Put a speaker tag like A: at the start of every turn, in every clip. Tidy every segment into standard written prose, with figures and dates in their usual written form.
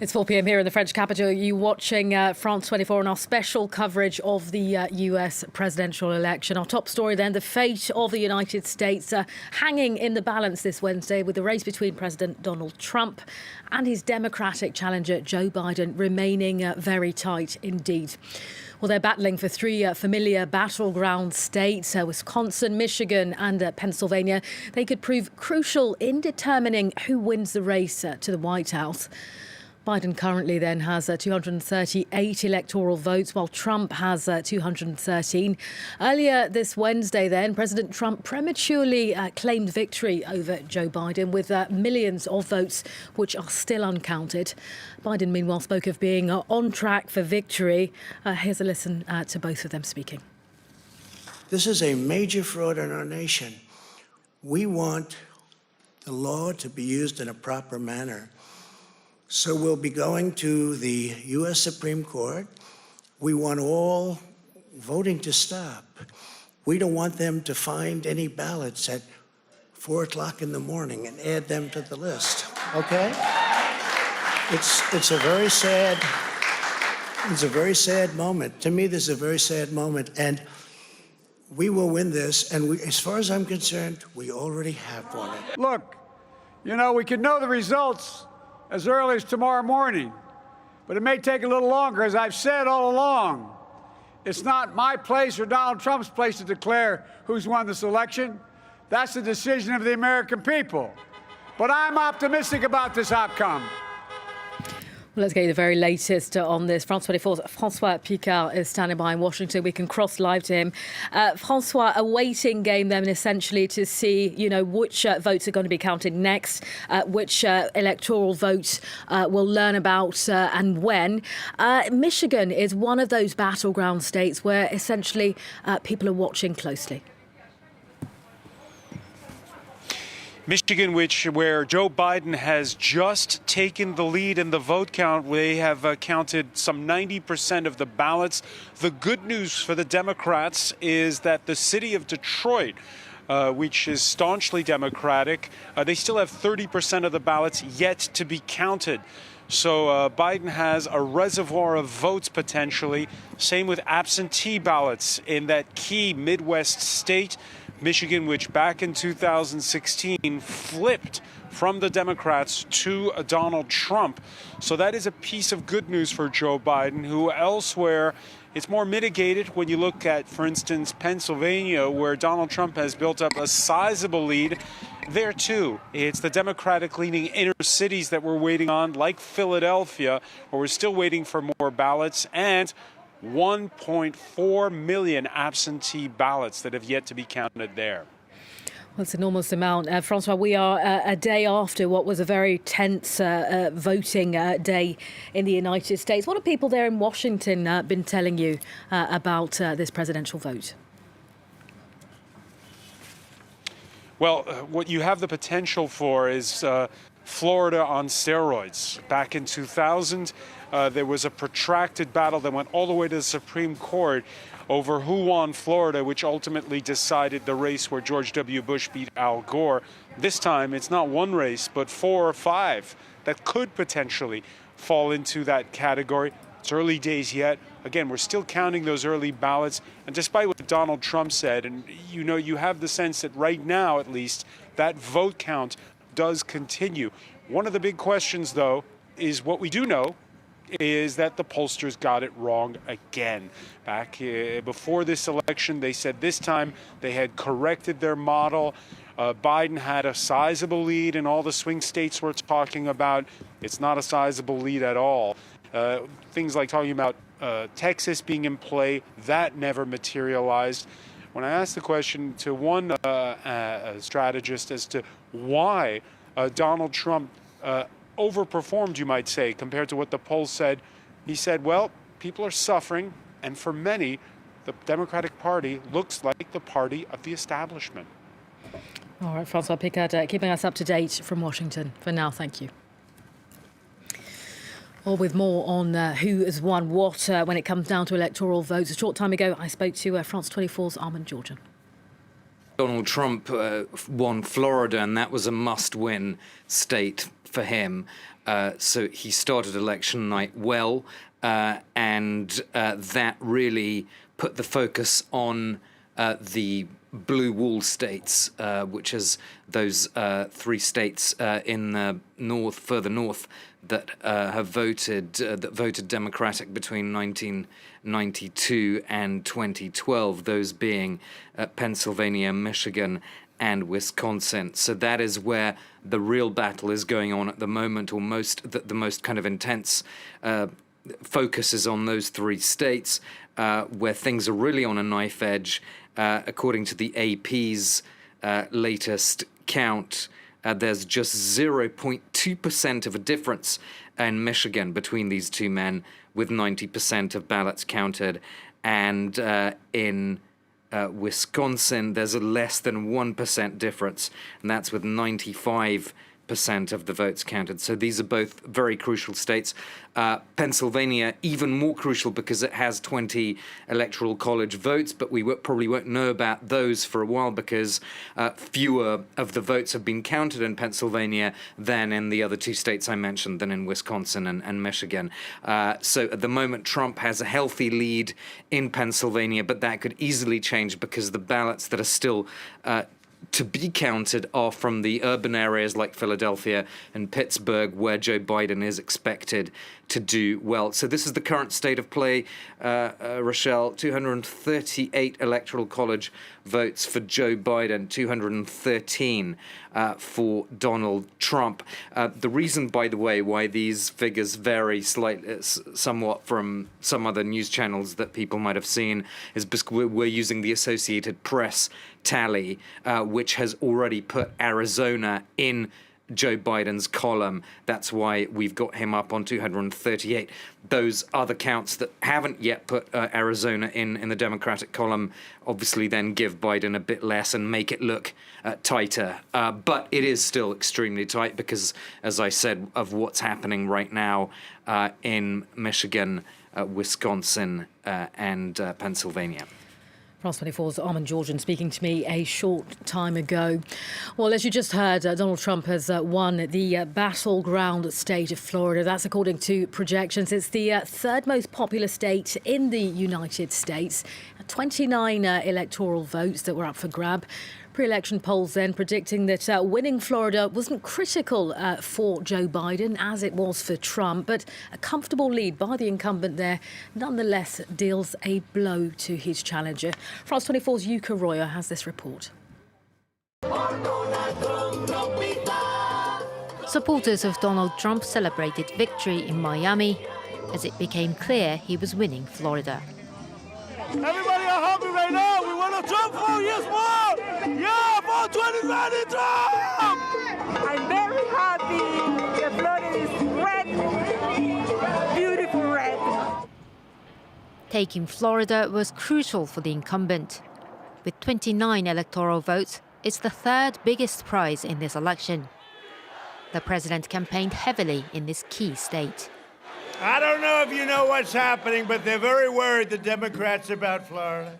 A: It's 4 p.m. here in the French capital. You watching France 24 and our special coverage of the US presidential election. Our top story then, the fate of the United States hanging in the balance this Wednesday with the race between President Donald Trump and his Democratic challenger Joe Biden remaining very tight indeed. Well, they're battling for three familiar battleground states, Wisconsin, Michigan and Pennsylvania. They could prove crucial in determining who wins the race to the White House. Biden currently then has 238 electoral votes, while Trump has 213. Earlier this Wednesday then, President Trump prematurely claimed victory over Joe Biden with millions of votes which are still uncounted. Biden, meanwhile, spoke of being on track for victory. Here's a listen to both of them speaking.
B: This is a major fraud in our nation. We want the law to be used in a proper manner. So we'll be going to the U.S. Supreme Court. We want all voting to stop. We don't want them to find any ballots at 4 o'clock in the morning and add them to the list, okay? It's a very sad moment. To me, this is a very sad moment, and we will win this, and as far as I'm concerned, we already have won it.
C: Look, you know, we could know the results as early as tomorrow morning, but it may take a little longer. As I've said all along, it's not my place or Donald Trump's place to declare who's won this election. That's the decision of the American people. But I'm optimistic about this outcome.
A: Well, let's get you the very latest on this. France 24's Francois Picard is standing by in Washington. We can cross live to him. Francois, a waiting game then essentially to see, which votes are going to be counted next, which electoral votes we'll learn about and when. Michigan is one of those battleground states where essentially people are watching closely.
D: Michigan, where Joe Biden has just taken the lead in the vote count. They have counted some 90% of the ballots. The good news for the Democrats is that the city of Detroit, which is staunchly Democratic, they still have 30% of the ballots yet to be counted. So Biden has a reservoir of votes potentially. Same with absentee ballots in that key Midwest state. Michigan, which back in 2016 flipped from the Democrats to Donald Trump. So that is a piece of good news for Joe Biden, who elsewhere it's more mitigated when you look at, for instance, Pennsylvania, where Donald Trump has built up a sizable lead. There, too, it's the Democratic-leaning inner cities that we're waiting on, like Philadelphia, where we're still waiting for more ballots, and 1.4 million absentee ballots that have yet to be counted there.
A: Well, it's an enormous amount. Francois, we are a day after what was a very tense voting day in the United States. What have people there in Washington been telling you about this presidential vote?
D: Well, what you have the potential for is Florida on steroids. Back in 2000, there was a protracted battle that went all the way to the Supreme Court over who won Florida, which ultimately decided the race where George W. Bush beat Al Gore. This time, it's not one race, but 4 or 5 that could potentially fall into that category. It's early days yet. Again, we're still counting those early ballots. And despite what Donald Trump said, and you have the sense that right now, at least, that vote count does continue. One of the big questions, though, is what we do know is that the pollsters got it wrong again. Back before this election, they said this time they had corrected their model. Biden had a sizable lead in all the swing states we're talking about. It's not a sizable lead at all. Things like talking about Texas being in play, that never materialized. When I asked the question to one strategist as to why Donald Trump overperformed, you might say, compared to what the polls said, he said, well, people are suffering, and for many, the Democratic Party looks like the party of the establishment.
A: All right, Francois Picard, keeping us up to date from Washington. For now, thank you. Or with more on who has won what when it comes down to electoral votes. A short time ago, I spoke to France 24's Armand Georgian.
E: Donald Trump won Florida, and that was a must-win state for him. So he started election night well, and that really put the focus on the blue wall states, which is those 3 states in the north, further north, that have voted Democratic between 1992 and 2012. Those being Pennsylvania, Michigan, and Wisconsin. So that is where the real battle is going on at the moment, or the most kind of intense focus is on those 3 states, where things are really on a knife edge. According to the AP's latest count, there's just 0.2% of a difference in Michigan between these 2 men, with 90% of ballots counted. And in Wisconsin, there's a less than 1% difference, and that's with 95% of the votes counted. So these are both very crucial states. Pennsylvania, even more crucial because it has 20 electoral college votes, but we probably won't know about those for a while because fewer of the votes have been counted in Pennsylvania than in the other 2 states I mentioned, than in Wisconsin and Michigan. So at the moment, Trump has a healthy lead in Pennsylvania, but that could easily change because the ballots that are still to be counted are from the urban areas like Philadelphia and Pittsburgh, where Joe Biden is expected to do well. So this is the current state of play, Rochelle. 238 electoral college votes for Joe Biden, 213 for Donald Trump. The reason, by the way, why these figures vary somewhat from some other news channels that people might have seen is because we're using the Associated Press tally, which has already put Arizona in Joe Biden's column. That's why we've got him up on 238. Those other counts that haven't yet put Arizona in the Democratic column obviously then give Biden a bit less and make it look tighter. But it is still extremely tight because, as I said, of what's happening right now in Michigan, Wisconsin, and Pennsylvania.
A: France 24's Armin Georgian speaking to me a short time ago. Well, as you just heard, Donald Trump has won the battleground state of Florida. That's according to projections. It's the 3rd most populous state in the United States. 29 electoral votes that were up for grab. Pre-election polls then predicting that winning Florida wasn't critical for Joe Biden, as it was for Trump, but a comfortable lead by the incumbent there nonetheless deals a blow to his challenger. France 24's Yuka Royer has this report.
F: Supporters of Donald Trump celebrated victory in Miami as it became clear he was winning Florida.
G: Everybody are happy right now. We want to Trump 4 years more. Yeah, for 2020 Trump.
H: I'm very happy. The Florida is red, beautiful red.
F: Taking Florida was crucial for the incumbent. With 29 electoral votes, it's the 3rd biggest prize in this election. The president campaigned heavily in this key state.
G: I don't know if you know what's happening, but they're very worried, the Democrats, about Florida.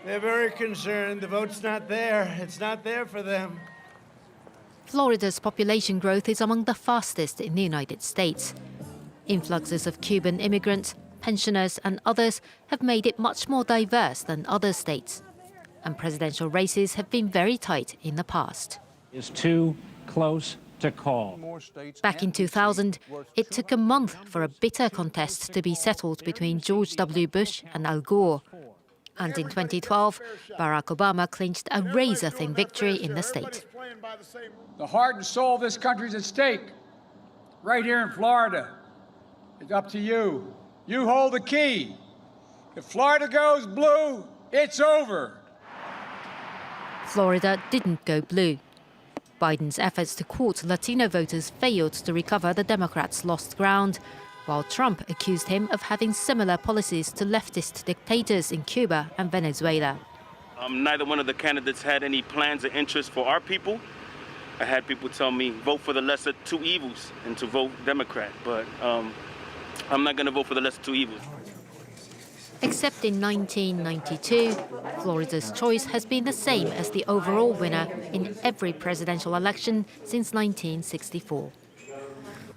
G: They're very concerned. The vote's not there. It's not there for them.
F: Florida's population growth is among the fastest in the United States. Influxes of Cuban immigrants, pensioners and others have made it much more diverse than other states. And presidential races have been very tight in the past.
I: Is too close to call.
F: Back in 2000, it took a month for a bitter contest to be settled between George W. Bush and Al Gore. And in 2012, Barack Obama clinched a razor-thin victory in the state.
C: The heart and soul of this country is at stake, right here in Florida. It's up to you. You hold the key. If Florida goes blue, it's over.
F: Florida didn't go blue. Biden's efforts to court Latino voters failed to recover the Democrats' lost ground, while Trump accused him of having similar policies to leftist dictators in Cuba and Venezuela.
J: Neither one of the candidates had any plans or interests for our people. I had people tell me, vote for the lesser 2 evils and to vote Democrat, but I'm not going to vote for the lesser 2 evils.
F: Except in 1992, Florida's choice has been the same as the overall winner in every presidential election since 1964.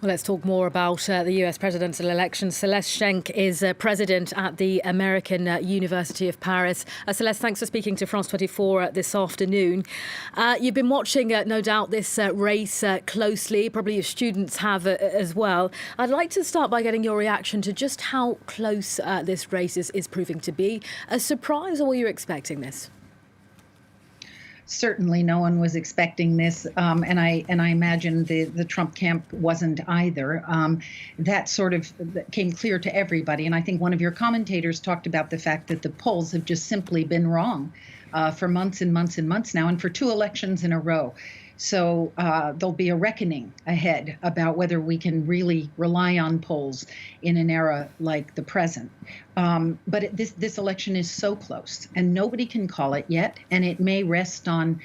A: Well, let's talk more about the US presidential election. Celeste Schenk is president at the American University of Paris. Celeste, thanks for speaking to France 24 this afternoon. You've been watching, no doubt, this race closely. Probably your students have as well. I'd like to start by getting your reaction to just how close this race is proving to be. A surprise, or were you expecting this?
K: Certainly, no one was expecting this, and I imagine the Trump camp wasn't either. That sort of came clear to everybody, and I think one of your commentators talked about the fact that the polls have just simply been wrong for months and months and months now, and for 2 elections in a row. So there'll be a reckoning ahead about whether we can really rely on polls in an era like the present. But this election is so close, and nobody can call it yet, and it may rest on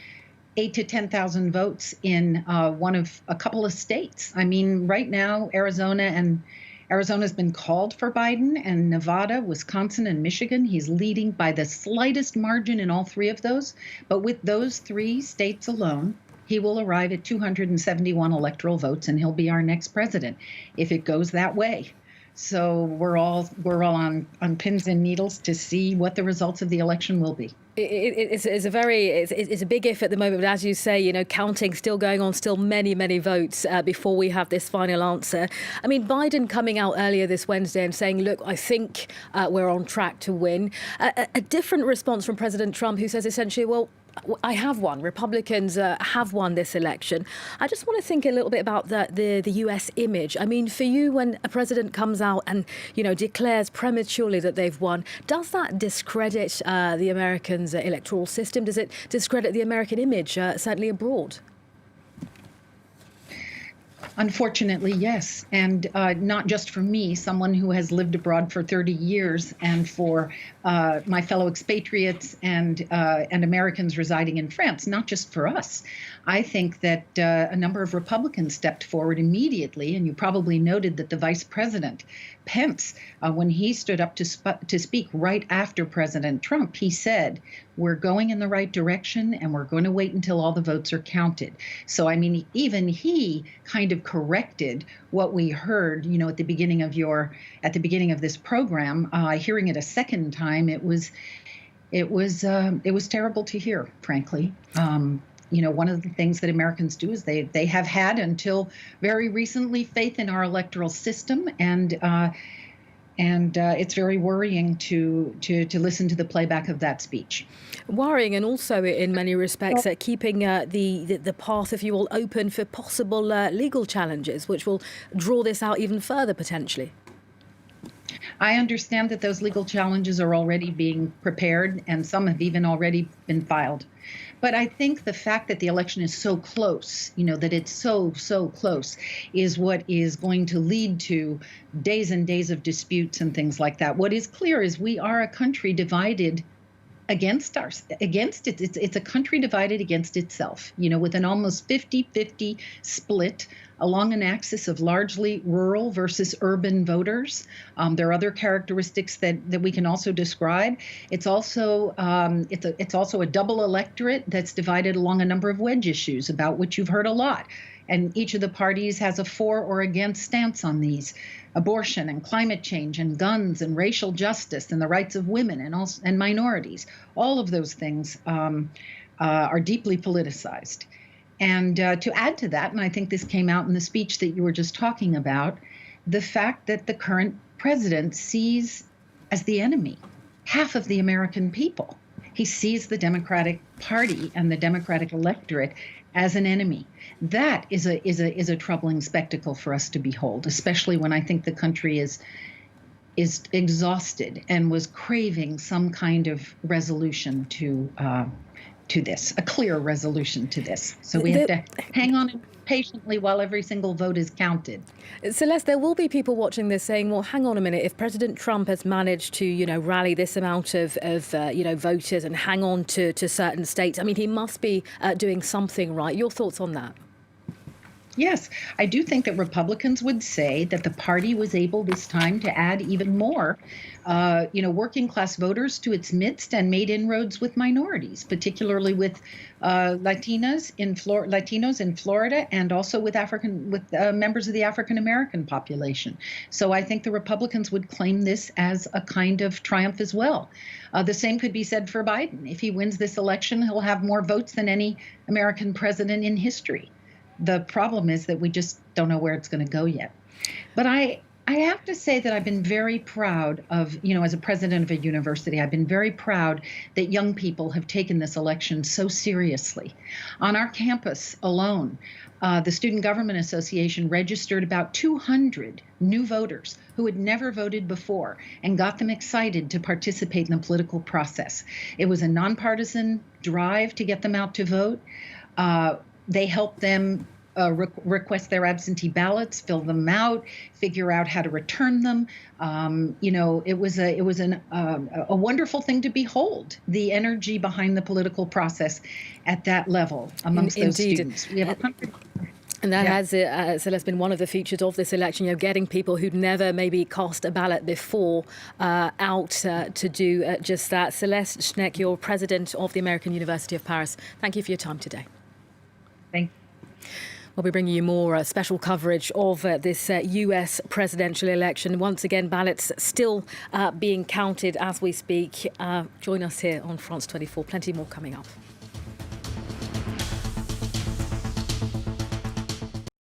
K: 8,000 to 10,000 votes in one of a couple of states. I mean, right now, Arizona's been called for Biden, and Nevada, Wisconsin, and Michigan. He's leading by the slightest margin in all 3 of those. But with those 3 states alone, he will arrive at 271 electoral votes, and he'll be our next president if it goes that way. So we're all on pins and needles to see what the results of the election will be.
A: It's a big if at the moment, but as you say, counting still going on, still many votes before we have this final answer. I mean, Biden coming out earlier this Wednesday and saying, look, I think we're on track to win. A different response from President Trump, who says essentially, well, I have won. Republicans have won this election. I just want to think a little bit about the US image. I mean, for you, when a president comes out and, declares prematurely that they've won, does that discredit the Americans' electoral system? Does it discredit the American image, certainly abroad?
K: Unfortunately, yes. And not just for me, someone who has lived abroad for 30 years, and for my fellow expatriates and Americans residing in France, not just for us. I think that a number of Republicans stepped forward immediately, and you probably noted that the Vice President, Pence, when he stood up to speak right after President Trump, he said, we're going in the right direction, and we're going to wait until all the votes are counted. So, I mean, even he kind of corrected what we heard, at the beginning of this program. Hearing it a second time, it was terrible to hear, frankly. One of the things that Americans do is they have had until very recently faith in our electoral system, and it's very worrying to listen to the playback of that speech.
A: Worrying, and also in many respects keeping the path, if you will, open for possible legal challenges, which will draw this out even further potentially.
K: I understand that those legal challenges are already being prepared, and some have even already been filed. But I think the fact that the election is so close, that it's so close, is what is going to lead to days and days of disputes and things like that. What is clear is we are a country divided against it. It's a country divided against itself, with an almost 50-50 split along an axis of largely rural versus urban voters. There are other characteristics that we can also describe. It's also a double electorate that's divided along a number of wedge issues about which you've heard a lot. And each of the parties has a for or against stance on these: abortion and climate change and guns and racial justice and the rights of women and minorities. All of those things are deeply politicized. And to add to that, and I think this came out in the speech that you were just talking about, the fact that the current president sees as the enemy half of the American people. He sees the Democratic Party and the Democratic electorate as an enemy. That is a troubling spectacle for us to behold, especially when I think the country is exhausted and was craving some kind of resolution to this, a clear resolution to this. So we have to hang on patiently while every single vote is counted.
A: Celeste, there will be people watching this saying, well, hang on a minute, if President Trump has managed to, rally this amount of voters and hang on to certain states, I mean, he must be doing something right. Your thoughts on that?
K: Yes, I do think that Republicans would say that the party was able this time to add even more, working class voters to its midst and made inroads with minorities, particularly with Latinos in Florida, and also with members of the African American population. So I think the Republicans would claim this as a kind of triumph as well. The same could be said for Biden. If he wins this election, he'll have more votes than any American president in history. The problem is that we just don't know where it's going to go yet. But I have to say that I've been very proud of, as a president of a university, I've been very proud that young people have taken this election so seriously. On our campus alone, the Student Government Association registered about 200 new voters who had never voted before and got them excited to participate in the political process. It was a nonpartisan drive to get them out to vote. They helped them request their absentee ballots, fill them out, figure out how to return them. It was a wonderful thing to behold, the energy behind the political process at that level amongst those students. We have 100.
A: And that has, Celeste, been one of the features of this election, getting people who'd never maybe cast a ballot before out to do just that. Celeste Schneck, you're president of the American University of Paris. Thank you for your time today.
K: Thank you.
A: We'll be bringing you more special coverage of this US presidential election. Once again, ballots still being counted as we speak. Join us here on France 24. Plenty more coming up.